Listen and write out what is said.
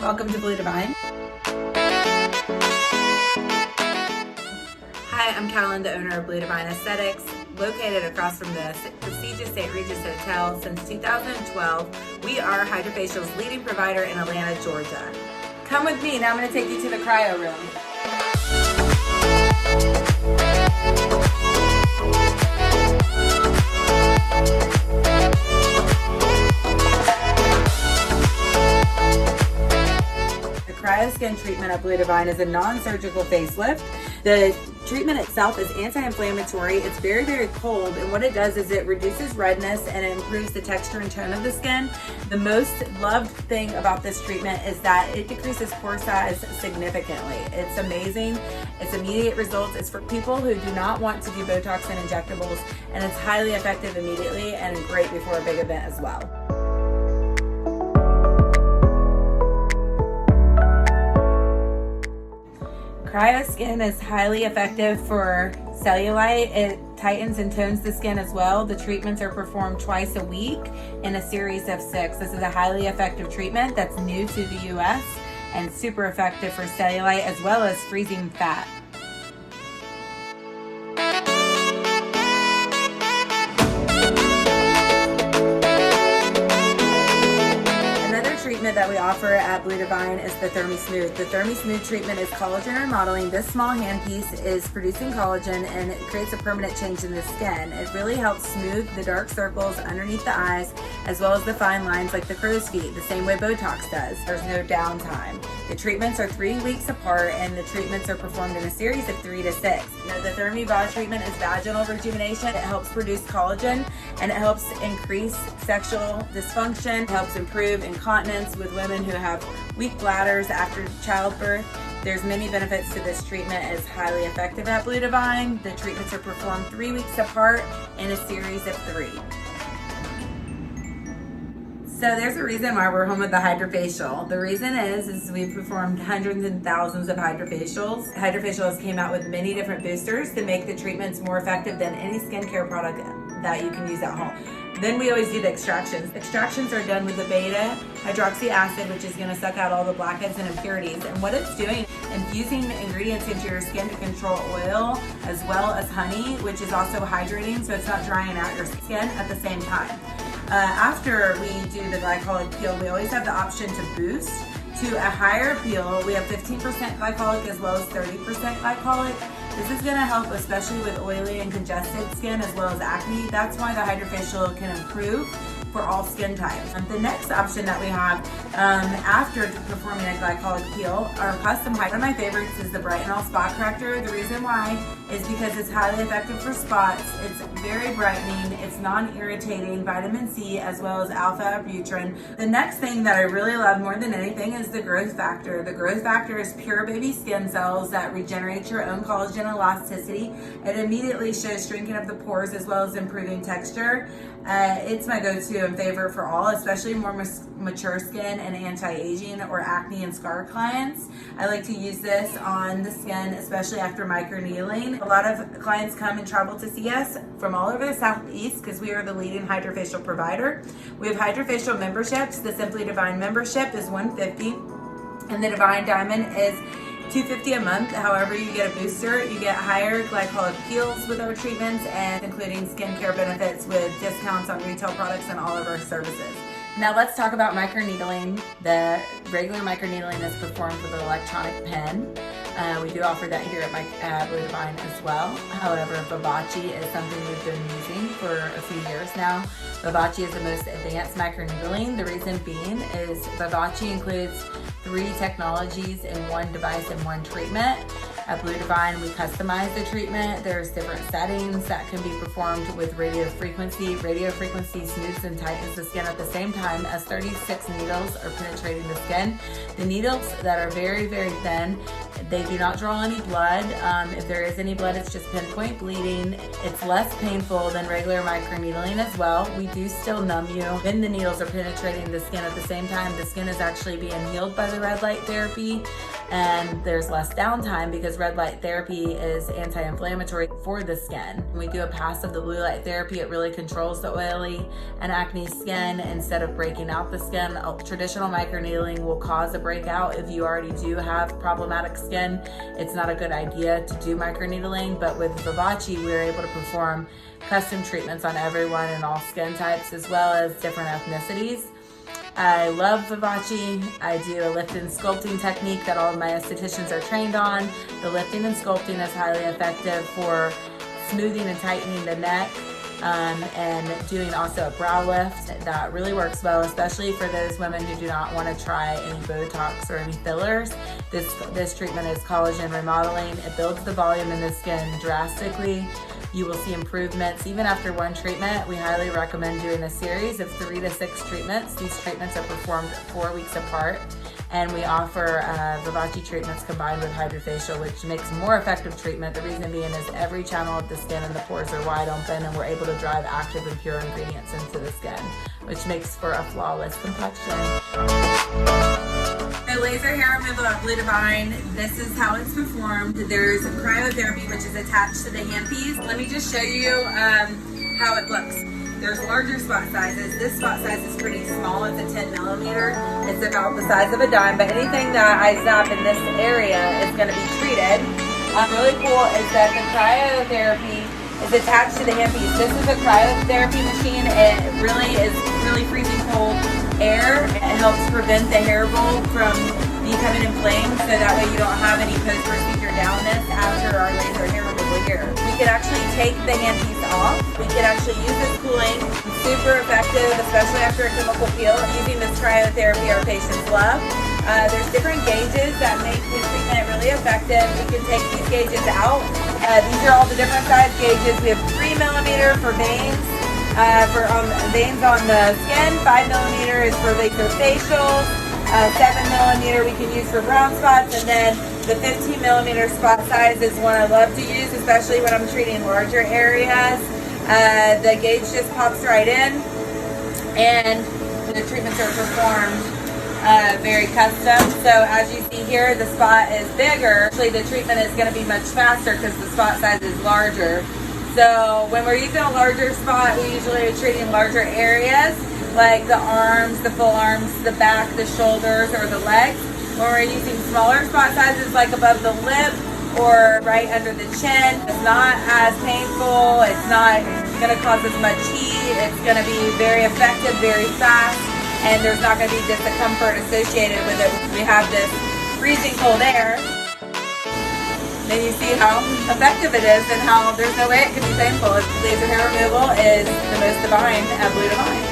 welcome to Blue Divine. Hi, I'm Callan, the owner of Blue Divine Aesthetics, located across from the prestigious St. Regis Hotel. Since 2012, we are Hydrofacial's leading provider in Atlanta, Georgia. Come with me, now I'm going to take you to the cryo room. The cryo skin treatment at Blue Divine is a non-surgical facelift. The treatment itself is anti-inflammatory. It's very, very cold, and what it does is it reduces redness and it improves the texture and tone of the skin. The most loved thing about this treatment is that it decreases pore size significantly. It's amazing. It's immediate results. It's for people who do not want to do Botox and injectables, and it's highly effective immediately and great before a big event as well. Cryo skin is highly effective for cellulite. It tightens and tones the skin as well. The treatments are performed twice a week in a series of 6. This is a highly effective treatment that's new to the US and super effective for cellulite as well as freezing fat. Treatment that we offer at Blue Divine is the ThermiSmooth. The ThermiSmooth treatment is collagen remodeling. This small handpiece is producing collagen and it creates a permanent change in the skin. It really helps smooth the dark circles underneath the eyes as well as the fine lines like the crow's feet, the same way Botox does. There's no downtime. The treatments are 3 weeks apart and the treatments are performed in a series of 3 to 6. The ThermiVod treatment is vaginal rejuvenation. It helps produce collagen and it helps increase sexual dysfunction, it helps improve incontinence with women who have weak bladders after childbirth. There's many benefits to this treatment. It's highly effective at Blue Divine. The treatments are performed 3 weeks apart in a series of 3. So there's a reason why we're home with the Hydrofacial. The reason is we've performed hundreds and thousands of Hydrofacials. Hydrofacials came out with many different boosters to make the treatments more effective than any skincare product that you can use at home. Then we always do the extractions. Extractions are done with the beta hydroxy acid, which is going to suck out all the blackheads and impurities. And what it's doing, infusing ingredients into your skin to control oil as well as honey, which is also hydrating, so it's not drying out your skin at the same time. After we do the glycolic peel, we always have the option to boost to a higher peel. We have 15% glycolic as well as 30% glycolic. This is going to help especially with oily and congested skin as well as acne. That's why the Hydrofacial can improve for all skin types. The next option that we have after performing a glycolic peel are custom hydrating. One of my favorites is the Brighten All Spot Corrector. The reason why is because it's highly effective for spots. It's very brightening. It's non-irritating, vitamin C as well as alpha-arbutin. The next thing that I really love more than anything is the growth factor. The growth factor is pure baby skin cells that regenerate your own collagen elasticity. It immediately shows shrinking of the pores as well as improving texture. It's my go-to and favorite for all, especially more mature skin and anti-aging or acne and scar clients. I like to use this on the skin, especially after microneedling. A lot of clients come and travel to see us from all over the Southeast because we are the leading Hydrofacial provider. We have Hydrofacial memberships. The Simply Divine membership is $150 and the Divine Diamond is $250 a month. However, you get a booster, you get higher glycolic peels with our treatments and including skincare benefits with discounts on retail products and all of our services. Now let's talk about microneedling. The regular microneedling is performed with an electronic pen. We do offer that here at Blue Divine as well. However, Babachi is something we've been using for a few years now. Babachi is the most advanced microneedling. The reason being is Babachi includes 3 technologies in one device and one treatment. At Blue Divine, we customize the treatment. There's different settings that can be performed with radio frequency. Radio frequency smooths and tightens the skin at the same time as 36 needles are penetrating the skin. The needles that are very, very thin, they do not draw any blood. If there is any blood, it's just pinpoint bleeding. It's less painful than regular microneedling as well. We do still numb you when the needles are penetrating the skin at the same time. The skin is actually being healed by the red light therapy. and there's less downtime because red light therapy is anti-inflammatory for the skin. When we do a pass of the blue light therapy, it really controls the oily and acne skin instead of breaking out the skin. Traditional microneedling will cause a breakout. If you already do have problematic skin, it's not a good idea to do microneedling, but with Vivace, we're able to perform custom treatments on everyone in all skin types as well as different ethnicities. I love Vivace. I do a lift and sculpting technique that all of my estheticians are trained on. The lifting and sculpting is highly effective for smoothing and tightening the neck, and doing also a brow lift that really works well, especially for those women who do not want to try any Botox or any fillers. This treatment is collagen remodeling. It builds the volume in the skin drastically. You will see improvements even after one treatment. We highly recommend doing a series of 3 to 6 treatments. These treatments are performed 4 weeks apart, and we offer Vivace treatments combined with hydrofacial, which makes more effective treatment. The reason being is every channel of the skin and the pores are wide open, and we're able to drive active and pure ingredients into the skin, which makes for a flawless complexion. The laser hair removal at Blue Divine, this is how it's performed. There's cryotherapy, which is attached to the handpiece. Let me just show you how it looks. There's larger spot sizes. This spot size is pretty small. It's a 10 millimeter. It's about the size of a dime, but anything that I zap in this area is going to be treated. Really cool is that the cryotherapy is attached to the handpiece. This is a cryotherapy machine. It really is really freezing cold air. It helps prevent the hair roll from becoming inflamed, so that way you don't have any post-procedure downness after our laser hair removal here. We can actually take the handpiece off. We can actually use this cooling. It's super effective, especially after a chemical peel. Using this cryotherapy our patients love. There's different gauges that make the treatment really effective. We can take these gauges out. These are all the different size gauges. We have 3 millimeter for veins. For veins on the skin, 5 millimeter is for laser facials, 7 millimeter we can use for brown spots, and then the 15 millimeter spot size is one I love to use, especially when I'm treating larger areas. The gauge just pops right in, and the treatments are performed very custom. So as you see here, the spot is bigger. Actually, the treatment is going to be much faster because the spot size is larger. So when we're using a larger spot, we usually are treating larger areas like the arms, the full arms, the back, the shoulders, or the legs. When we're using smaller spot sizes like above the lip or right under the chin, it's not as painful. It's not going to cause as much heat. It's going to be very effective, very fast, and there's not going to be discomfort associated with it. We have this freezing cold air. Then you see how effective it is and how there's no way it can be painful. Laser hair removal is the most divine at Blue Divine.